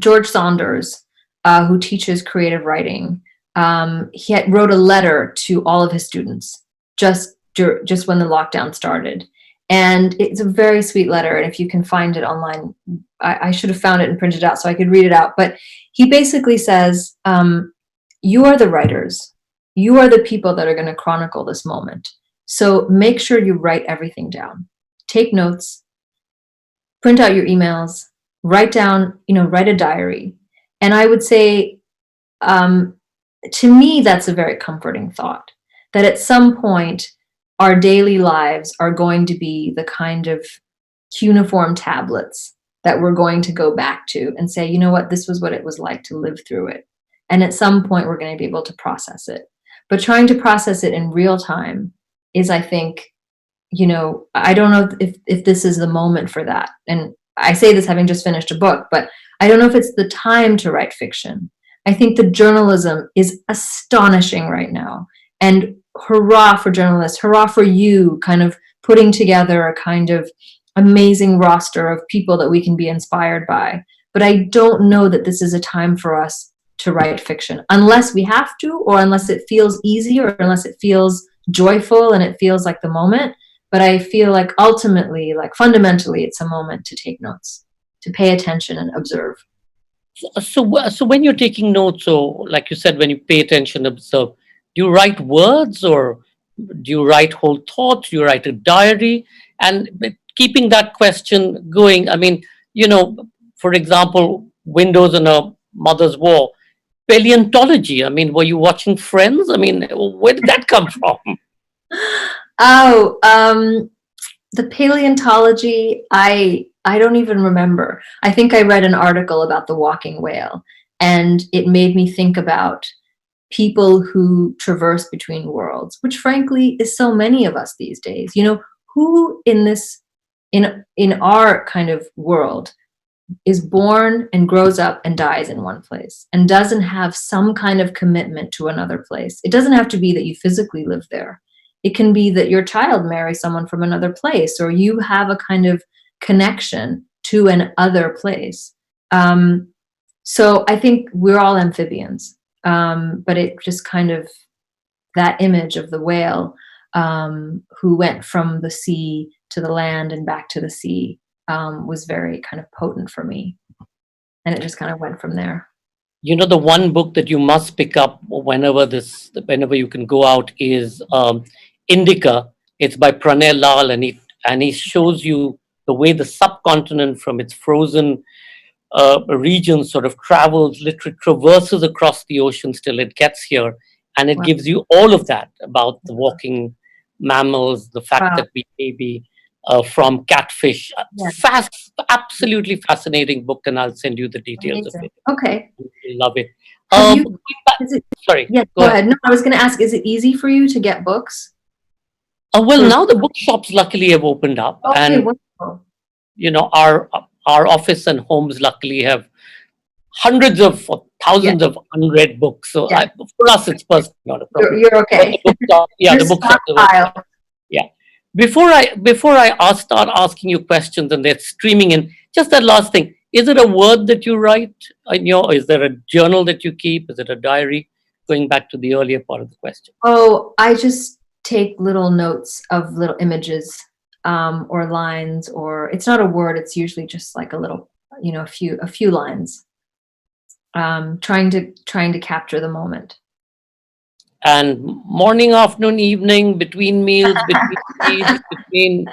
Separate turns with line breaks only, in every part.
George Saunders, who teaches creative writing, wrote a letter to all of his students just when the lockdown started. And it's a very sweet letter. And if you can find it online, I should have found it and printed it out so I could read it out. But he basically says, you are the writers. You are the people that are going to chronicle this moment. So make sure you write everything down. Take notes, print out your emails, write down, write a diary. And I would say, to me, that's a very comforting thought, that at some point, our daily lives are going to be the kind of cuneiform tablets that we're going to go back to and say, you know what, this was what it was like to live through it. And at some point, we're going to be able to process it. But trying to process it in real time is, I think, I don't know if this is the moment for that. And I say this having just finished a book, but I don't know if it's the time to write fiction. I think the journalism is astonishing right now. And hurrah for journalists, hurrah for you kind of putting together a kind of amazing roster of people that we can be inspired by. But I don't know that this is a time for us to write fiction unless we have to, or unless it feels easy, or unless it feels joyful and it feels like the moment. But I feel like ultimately, like fundamentally, it's a moment to take notes, to pay attention and observe.
So when you're taking notes, or like you said, when you pay attention, observe, do you write words, or do you write whole thoughts? Do you write a diary? And keeping that question going, I mean, for example, Windows on a Mother's War, paleontology. I mean, were you watching Friends? I mean, where did that come from?
Oh, the paleontology, I don't even remember. I think I read an article about the walking whale, and it made me think about people who traverse between worlds, which frankly is so many of us these days. Who in our kind of world is born and grows up and dies in one place and doesn't have some kind of commitment to another place? It doesn't have to be that you physically live there. It can be that your child marries someone from another place, or you have a kind of connection to an other place. So I think we're all amphibians. But it just kind of, that image of the whale who went from the sea to the land and back to the sea was very kind of potent for me. And it just kind of went from there.
The one book that you must pick up whenever you can go out is Indica. It's by Pranay Lal, and he shows you the way the subcontinent from its frozen region sort of literally traverses across the oceans till it gets here. And it gives you all of that about the walking mammals, the fact that we may be from catfish. Absolutely fascinating book, and I'll send you the details of it.
Okay.
You'll love it. Sorry.
Yeah, go ahead. No, I was going to ask, is it easy for you to get books?
Well, now the bookshops luckily have opened up.
Okay,
and
wonderful.
Our office and homes luckily have hundreds of or thousands of unread books. So for us, it's personally not a problem.
You're okay.
The bookshop. Yeah. Before I start asking you questions and they're streaming in, just that last thing: is it a word that you write? Is there a journal that you keep? Is it a diary? Going back to the earlier part of the question.
Oh, I just take little notes of little images. Or lines, or it's not a word. It's usually just like a little, a few lines. Trying to capture the moment.
And morning, afternoon, evening, between meals, between.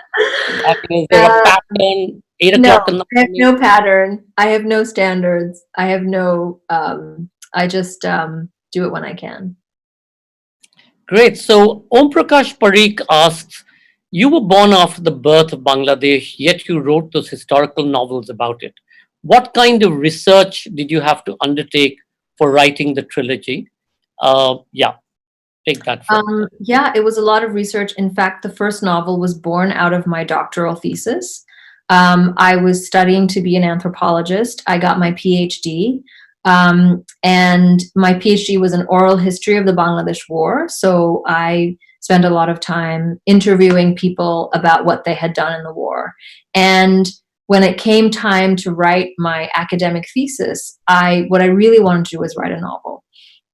Is there a pattern? 8 o'clock in the morning?
I have no pattern. I have no standards. I have no. I just do it when I can.
Great. So Om Prakash Parikh asks, you were born after the birth of Bangladesh, yet you wrote those historical novels about it. What kind of research did you have to undertake for writing the trilogy? Take that.
It was a lot of research. In fact, the first novel was born out of my doctoral thesis. I was studying to be an anthropologist. I got my PhD. And my PhD was an oral history of the Bangladesh War. So I spent a lot of time interviewing people about what they had done in the war. And when it came time to write my academic thesis, what I really wanted to do was write a novel.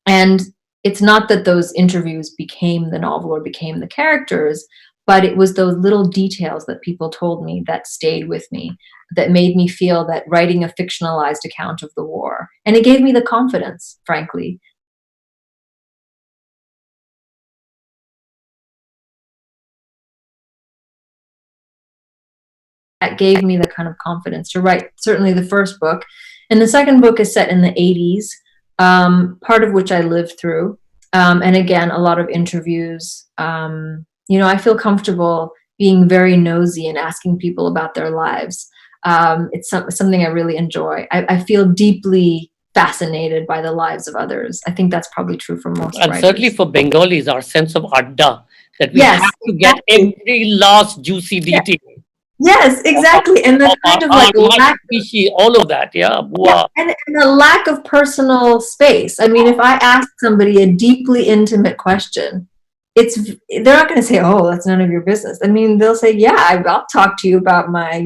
And it's not that those interviews became the novel or became the characters, but it was those little details that people told me that stayed with me, that made me feel that writing a fictionalized account of the war. And it gave me the confidence, frankly. That gave me the kind of confidence to write certainly the first book. And the second book is set in the 80s, part of which I lived through. And again, a lot of interviews. I feel comfortable being very nosy and asking people about their lives. It's something I really enjoy. I feel deeply fascinated by the lives of others. I think that's probably true for most
And certainly
writers.
for Bengalis, our sense of adda, that we
Yes,
have to get
exactly.
every last juicy
Yeah.
detail
Yes,
of,
exactly. And the
of our
kind of like
aunt, my
lack.
species, all of that. Yeah.
Yeah,
Bua.
and a lack of personal space. I mean, if I ask somebody a deeply intimate question, it's they're not going to say, "Oh, that's none of your business." I mean, they'll say, "Yeah, I'll talk to you about my,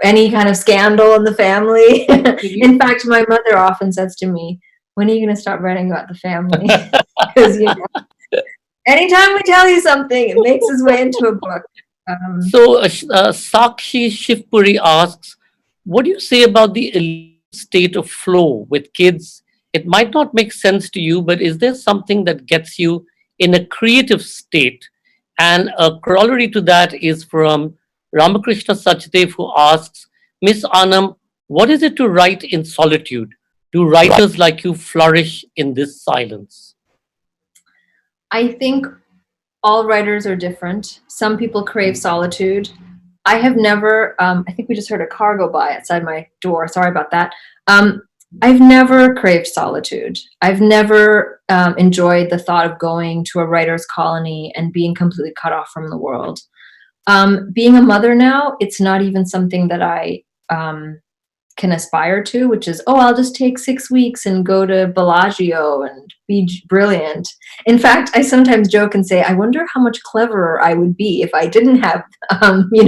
any kind of scandal in the family." In fact, my mother often says to me, "When are you going to stop writing about the family?" Because anytime we tell you something, it makes its way into a book. Um,
So, Sakshi Shivpuri asks, what do you say about the state of flow with kids? It might not make sense to you, but is there something that gets you in a creative state? And a corollary to that is from Ramakrishna Sachdev, who asks, Miss Anam, what is it to write in solitude? Do writers like you flourish in this silence?
I think all writers are different. Some people crave solitude. I have never, I think we just heard a car go by outside my door. Sorry about that. I've never craved solitude. I've never enjoyed the thought of going to a writer's colony and being completely cut off from the world. Being a mother now, it's not even something that I can aspire to, which is, oh, I'll just take 6 weeks and go to Bellagio and be brilliant. In fact, I sometimes joke and say, I wonder how much cleverer I would be if I didn't have,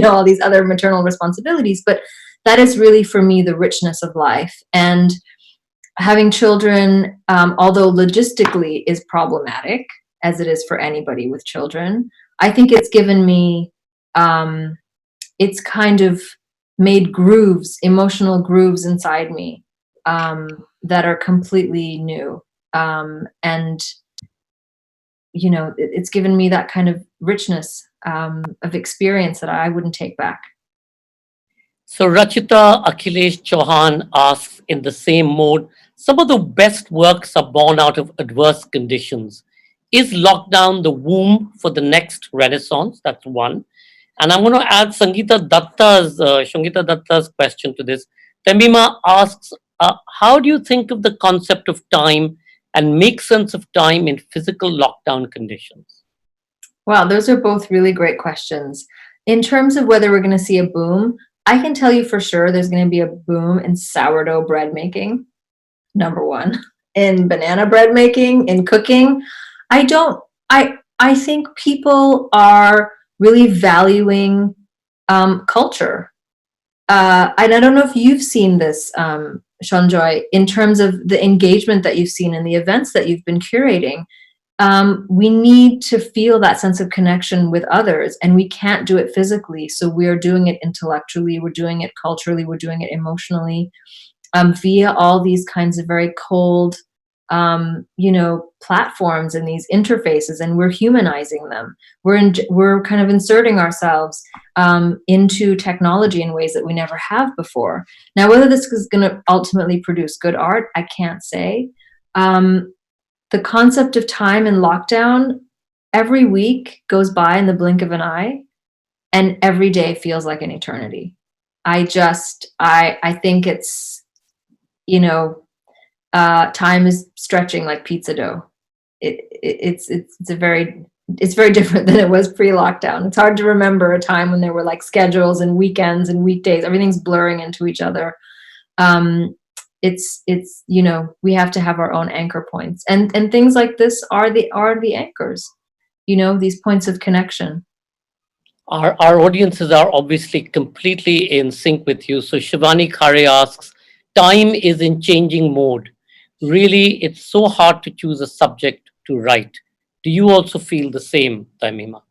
all these other maternal responsibilities. But that is really for me the richness of life. And having children, although logistically is problematic, as it is for anybody with children, I think it's given me, it's kind of made grooves, emotional grooves inside me, that are completely new. And it's given me that kind of richness, of experience that I wouldn't take back.
So Rachita Akhilesh Chauhan asks in the same mode, some of the best works are born out of adverse conditions. Is lockdown the womb for the next renaissance? That's one. And I'm going to add Shangita Datta's question to this. Tahmima asks, how do you think of the concept of time and make sense of time in physical lockdown conditions?
Wow, those are both really great questions. In terms of whether we're going to see a boom, I can tell you for sure there's going to be a boom in sourdough bread making, number one, in banana bread making, in cooking. I don't, I think people are really valuing culture. And I don't know if you've seen this, Shanjoy, in terms of the engagement that you've seen in the events that you've been curating. We need to feel that sense of connection with others, and we can't do it physically. So we're doing it intellectually, we're doing it culturally, we're doing it emotionally, via all these kinds of very cold, platforms and these interfaces, and we're humanizing them. We're kind of inserting ourselves into technology in ways that we never have before. Now, whether this is going to ultimately produce good art, I can't say. The concept of time in lockdown, every week goes by in the blink of an eye, and every day feels like an eternity. I think it's, time is stretching like pizza dough. It's very different than it was pre-lockdown. It's hard to remember a time when there were like schedules and weekends and weekdays. Everything's blurring into each other. It's we have to have our own anchor points, and things like this are the anchors, these points of connection.
Our audiences are obviously completely in sync with you. So Shivani Khare asks, time is in changing mode. Really, it's so hard to choose a subject to write. Do you also feel the same, Taimima?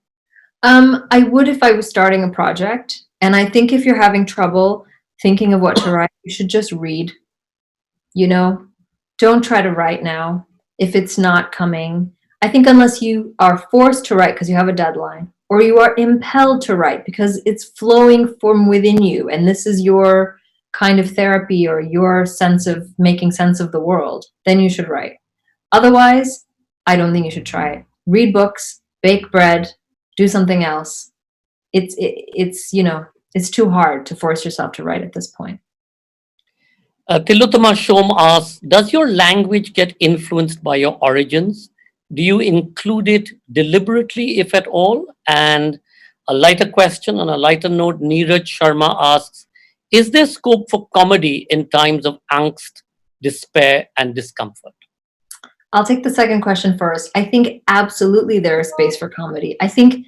I would if I was starting a project. And I think if you're having trouble thinking of what to write, you should just read, you know? Don't try to write now if it's not coming. I think unless you are forced to write because you have a deadline, or you are impelled to write because it's flowing from within you, and this is your kind of therapy or your sense of making sense of the world, then you should write. Otherwise, I don't think you should try it. Read books, bake bread, do something else. It's it's too hard to force yourself to write at this point.
Tilotama Shom asks, does your language get influenced by your origins? Do you include it deliberately, if at all? And a lighter question on a lighter note, Neeraj Sharma asks, is there scope for comedy in times of angst, despair, and discomfort?
I'll take the second question first. I think absolutely there is space for comedy. I think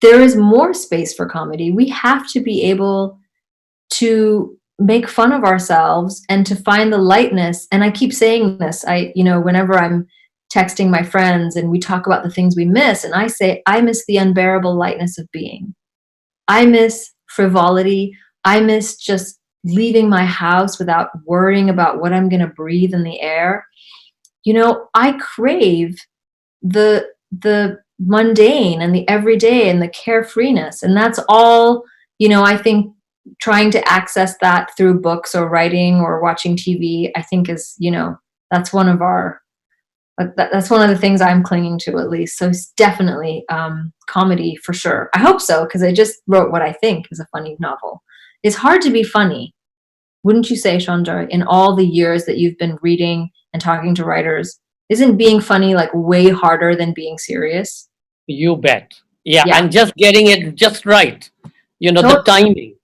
there is more space for comedy. We have to be able to make fun of ourselves and to find the lightness. And I keep saying this. Whenever I'm texting my friends and we talk about the things we miss, and I say, I miss the unbearable lightness of being. I miss frivolity. I miss just leaving my house without worrying about what I'm going to breathe in the air. I crave the mundane and the everyday and the carefreeness, and that's all. I think trying to access that through books or writing or watching TV, I think is that's one of our that's one of the things I'm clinging to, at least. So it's definitely comedy for sure. I hope so, because I just wrote what I think is a funny novel. It's hard to be funny, wouldn't you say, Chandra? In all the years that you've been reading and talking to writers, isn't being funny like way harder than being serious?
You bet. Yeah,
Yeah.
and just getting it just right. The
Totally.
timing.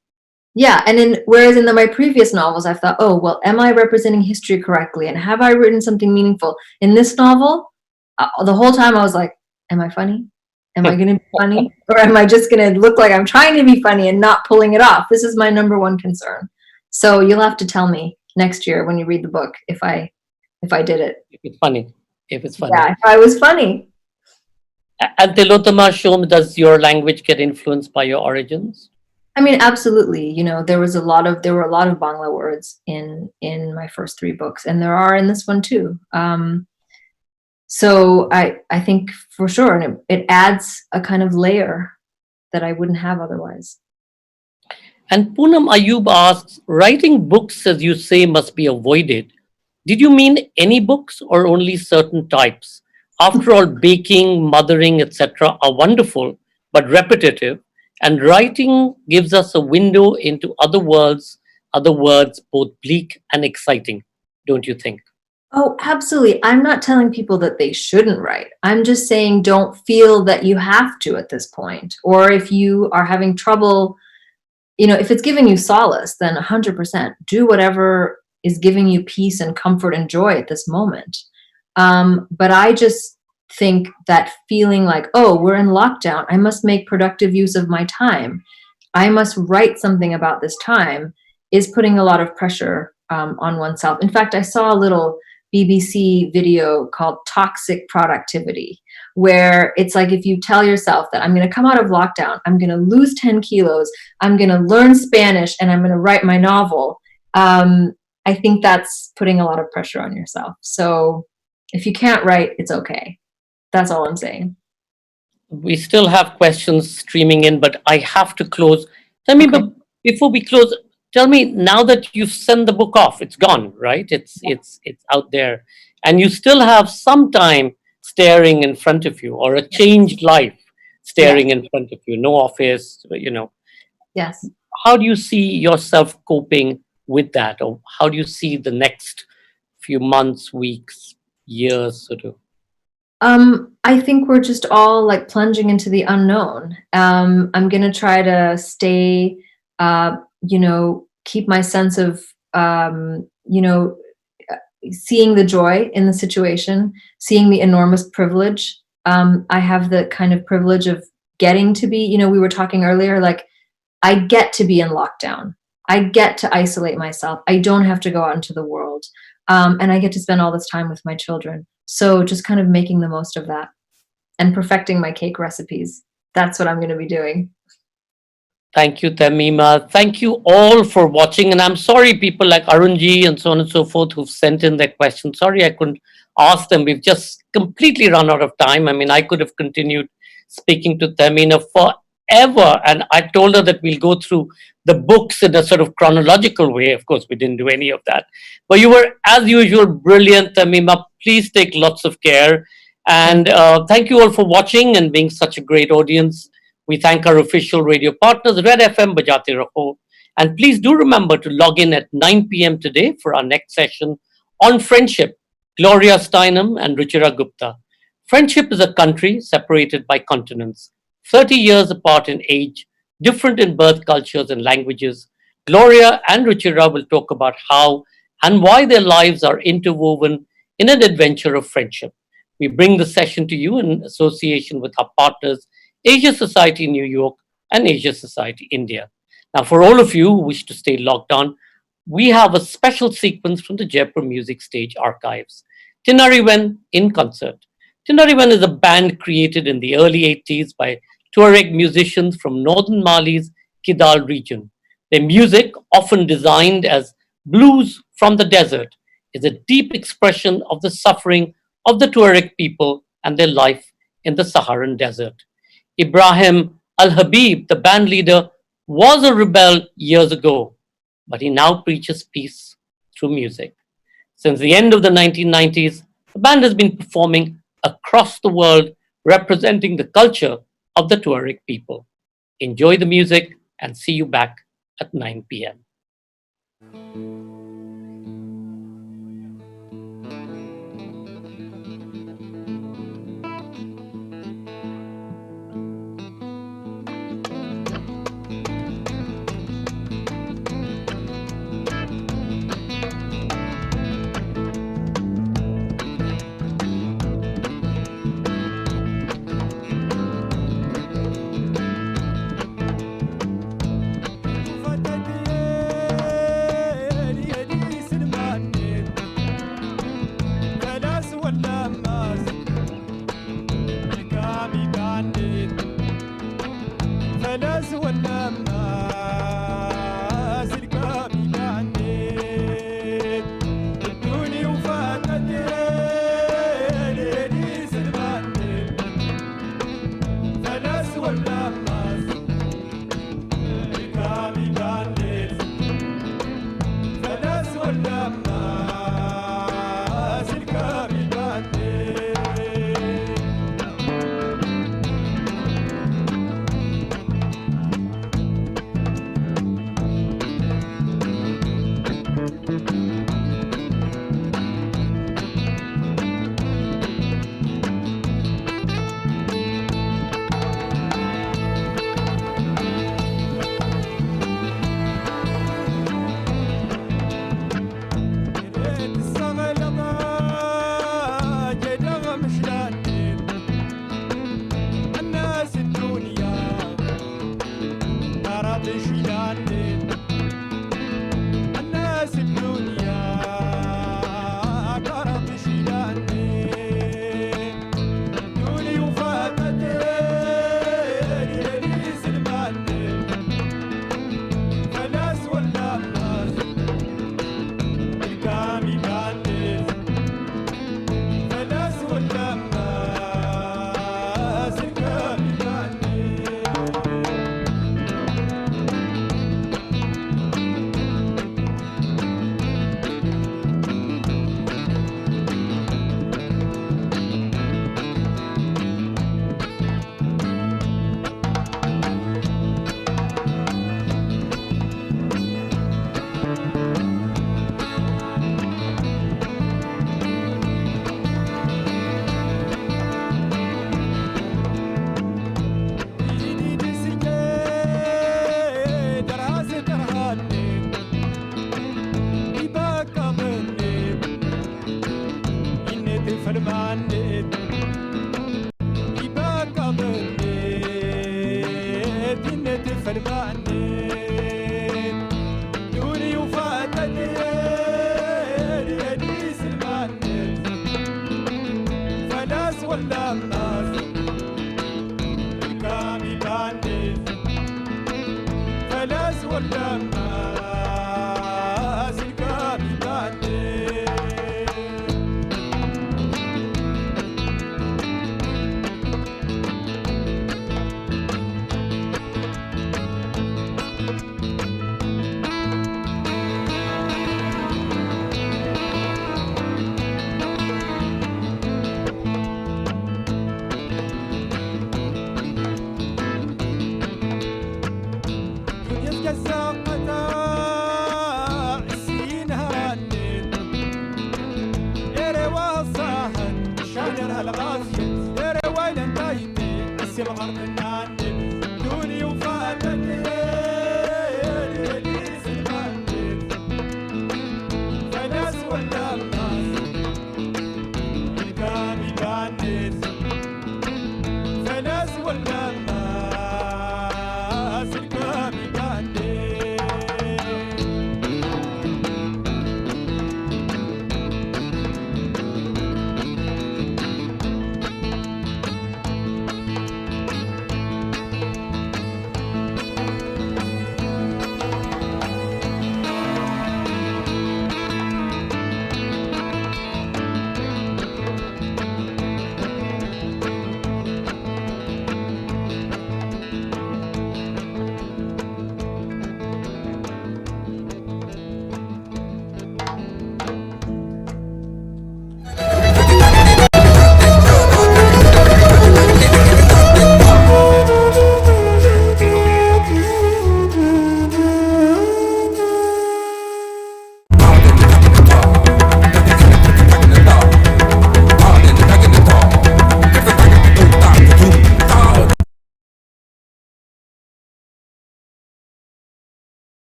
Yeah, and whereas in my previous novels, I've thought, oh well, am I representing history correctly, and have I written something meaningful? In this novel, the whole time I was like, am I funny? Am I going to be funny, or am I just going to look like I'm trying to be funny and not pulling it off? This is my number one concern. So you'll have to tell me next year when you read the book if I did it.
If it's funny. If it's funny.
Yeah, if I was funny.
And Tilotama Shom, does your language get influenced by your origins?
I mean, absolutely. There were a lot of Bangla words in my first three books, and there are in this one too. So I think for sure, and it adds a kind of layer that I wouldn't have otherwise.
And Poonam Ayub asks, writing books, as you say, must be avoided. Did you mean any books or only certain types? After all, baking, mothering, etc. are wonderful but repetitive, and writing gives us a window into other words, both bleak and exciting, don't you think?
Oh, absolutely. I'm not telling people that they shouldn't write. I'm just saying don't feel that you have to at this point. Or if you are having trouble, if it's giving you solace, then 100% do whatever is giving you peace and comfort and joy at this moment. But I just think that feeling like, oh, we're in lockdown, I must make productive use of my time, I must write something about this time, is putting a lot of pressure on oneself. In fact, I saw a little BBC video called Toxic Productivity, where it's like if you tell yourself that I'm going to come out of lockdown, I'm going to lose 10 kilos, I'm going to learn Spanish, and I'm going to write my novel. I think that's putting a lot of pressure on yourself. So if you can't write, it's okay. That's all I'm saying.
We still have questions streaming in, but I have to close. Tell me,
Okay.
but before we close, tell me, now that you've sent the book off, it's gone, right? It's out there, and you still have some time staring in front of you, or a changed life
Yes.
staring in front of you. No office.
Yes.
How do you see yourself coping with that, or how do you see the next few months, weeks, years, sort of?
I think we're just all like plunging into the unknown. I'm gonna try to stay, keep my sense of, seeing the joy in the situation, seeing the enormous privilege. I have the kind of privilege of getting to be, we were talking earlier, like I get to be in lockdown. I get to isolate myself. I don't have to go out into the world. And I get to spend all this time with my children. So just kind of making the most of that and perfecting my cake recipes. That's what I'm going to be doing.
Thank you, Tahmima. Thank you all for watching. And I'm sorry, people like Arunji and so on and so forth who've sent in their questions. Sorry, I couldn't ask them. We've just completely run out of time. I mean, I could have continued speaking to Tahmina forever. And I told her that we'll go through the books in a sort of chronological way. Of course, we didn't do any of that. But you were, as usual, brilliant, Tahmima. Please take lots of care. And thank you all for watching and being such a great audience. We thank our official radio partners, Red FM, Bajate Raho. And please do remember to log in at 9 p.m. today for our next session on friendship. Gloria Steinem and Ruchira Gupta. Friendship is a country separated by continents, 30 years apart in age, different in birth cultures and languages. Gloria and Ruchira will talk about how and why their lives are interwoven in an adventure of friendship. We bring the session to you in association with our partners, Asia Society New York and Asia Society India. Now, for all of you who wish to stay logged on, we have a special sequence from the Jaipur Music Stage archives. Tinariwen in concert. Tinariwen is a band created in the early 80s by Tuareg musicians from northern Mali's Kidal region. Their music, often designed as blues from the desert, is a deep expression of the suffering of the Tuareg people and their life in the Saharan desert. Ibrahim Al-Habib, the band leader, was a rebel years ago, but he now preaches peace through music. Since the end of the 1990s, the band has been performing across the world, representing the culture of the Tuareg people. Enjoy the music and see you back at 9 p.m.
الناس الدنيا